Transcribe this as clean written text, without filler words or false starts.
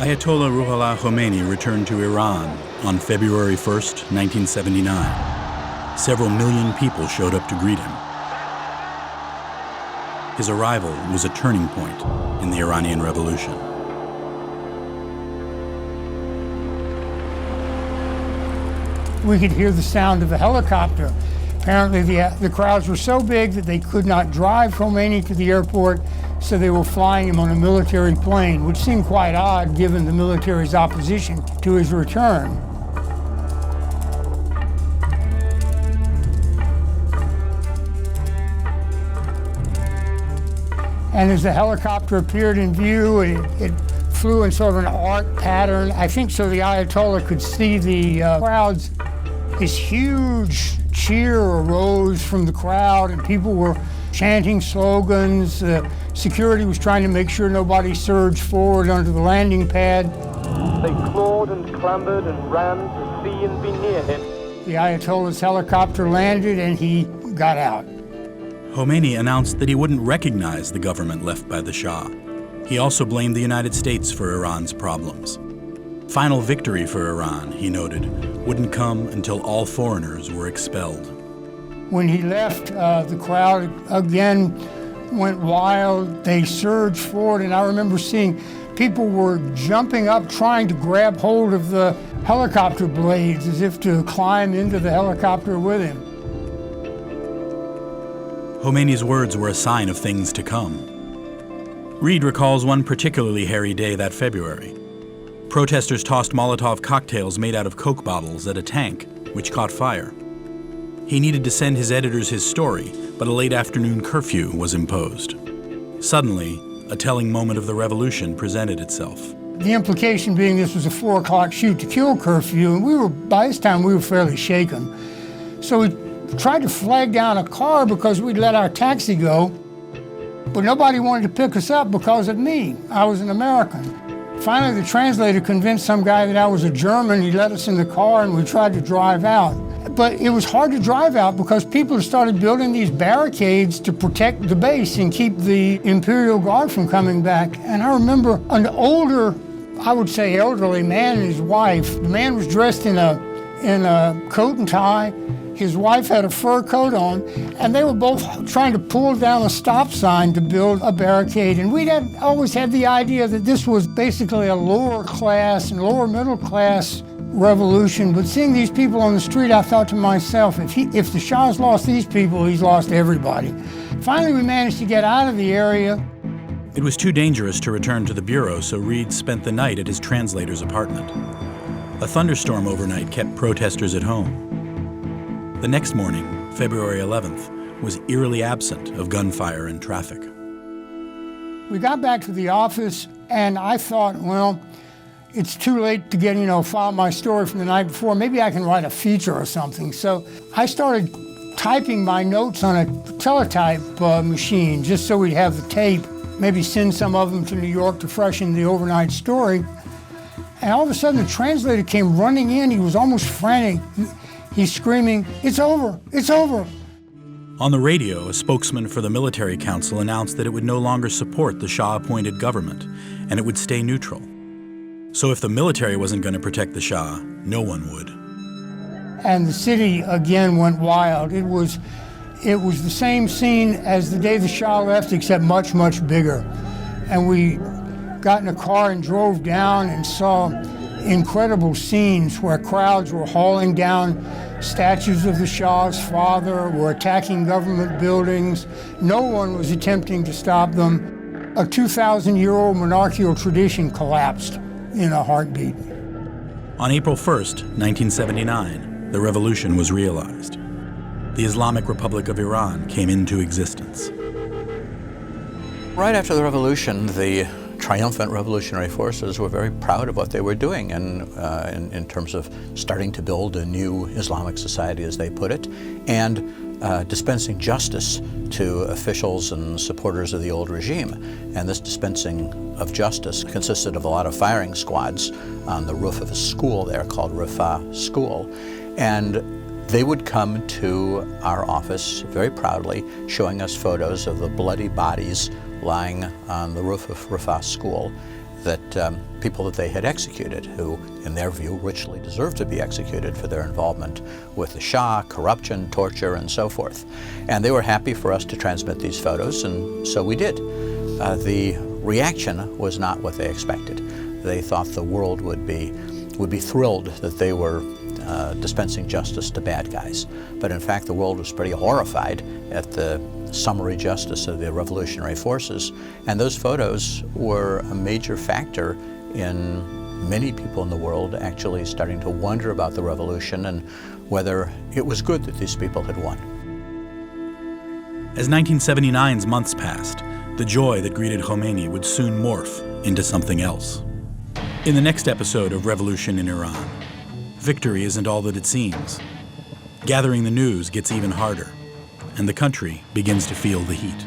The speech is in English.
Ayatollah Ruhollah Khomeini returned to Iran on February 1st, 1979. Several million people showed up to greet him. His arrival was a turning point in the Iranian Revolution. We could hear the sound of a helicopter. Apparently the crowds were so big that they could not drive Khomeini to the airport, so they were flying him on a military plane, which seemed quite odd given the military's opposition to his return. And as the helicopter appeared in view, it flew in sort of an arc pattern, I think so the Ayatollah could see the crowds. This huge cheer arose from the crowd, and people were chanting slogans. Security was trying to make sure nobody surged forward onto the landing pad. They clawed and clambered and ran to see and be near him. The Ayatollah's helicopter landed and he got out. Khomeini announced that he wouldn't recognize the government left by the Shah. He also blamed the United States for Iran's problems. Final victory for Iran, he noted, wouldn't come until all foreigners were expelled. When he left, the crowd again went wild. They surged forward, and I remember seeing people were jumping up, trying to grab hold of the helicopter blades as if to climb into the helicopter with him. Khomeini's words were a sign of things to come. Reed recalls one particularly hairy day that February. Protesters tossed Molotov cocktails made out of Coke bottles at a tank, which caught fire. He needed to send his editors his story, but a late afternoon curfew was imposed. Suddenly, a telling moment of the revolution presented itself. The implication being this was a 4 o'clock shoot to kill curfew, and by this time we were fairly shaken. So we tried to flag down a car because we'd let our taxi go, but nobody wanted to pick us up because of me. I was an American. Finally, the translator convinced some guy that I was a German. He let us in the car and we tried to drive out. But it was hard to drive out because people started building these barricades to protect the base and keep the Imperial Guard from coming back. And I remember an older, I would say elderly man and his wife. The man was dressed in a coat and tie. His wife had a fur coat on, and they were both trying to pull down a stop sign to build a barricade. And we'd always had the idea that this was basically a lower class and lower middle class revolution. But seeing these people on the street, I thought to myself, if the Shah's lost these people, he's lost everybody. Finally, we managed to get out of the area. It was too dangerous to return to the bureau, so Reed spent the night at his translator's apartment. A thunderstorm overnight kept protesters at home. The next morning, February 11th, was eerily absent of gunfire and traffic. We got back to the office, and I thought, well, it's too late to get, file my story from the night before. Maybe I can write a feature or something. So I started typing my notes on a teletype machine just so we'd have the tape, maybe send some of them to New York to freshen the overnight story. And all of a sudden, the translator came running in. He was almost frantic. He's screaming, "It's over, it's over." On the radio, a spokesman for the military council announced that it would no longer support the Shah-appointed government, and it would stay neutral. So if the military wasn't going to protect the Shah, no one would. And the city again went wild. It was the same scene as the day the Shah left, except much, much bigger. And we got in a car and drove down and saw incredible scenes where crowds were hauling down statues of the Shah's father, were attacking government buildings. No one was attempting to stop them. A 2,000-year-old monarchical tradition collapsed in a heartbeat. On April 1st, 1979, the revolution was realized. The Islamic Republic of Iran came into existence. Right after the revolution, the triumphant revolutionary forces were very proud of what they were doing and in terms of starting to build a new Islamic society, as they put it, and dispensing justice to officials and supporters of the old regime. And this dispensing of justice consisted of a lot of firing squads on the roof of a school there called Rifah School. And they would come to our office very proudly, showing us photos of the bloody bodies lying on the roof of Rifah School. that people that they had executed, who, in their view, richly deserved to be executed for their involvement with the Shah, corruption, torture, and so forth. And they were happy for us to transmit these photos, and so we did. The reaction was not what they expected. They thought the world would be thrilled that they were dispensing justice to bad guys. But in fact, the world was pretty horrified at the summary justice of the revolutionary forces. And those photos were a major factor in many people in the world actually starting to wonder about the revolution and whether it was good that these people had won. As 1979's months passed, the joy that greeted Khomeini would soon morph into something else. In the next episode of Revolution in Iran, victory isn't all that it seems. Gathering the news gets even harder, and the country begins to feel the heat.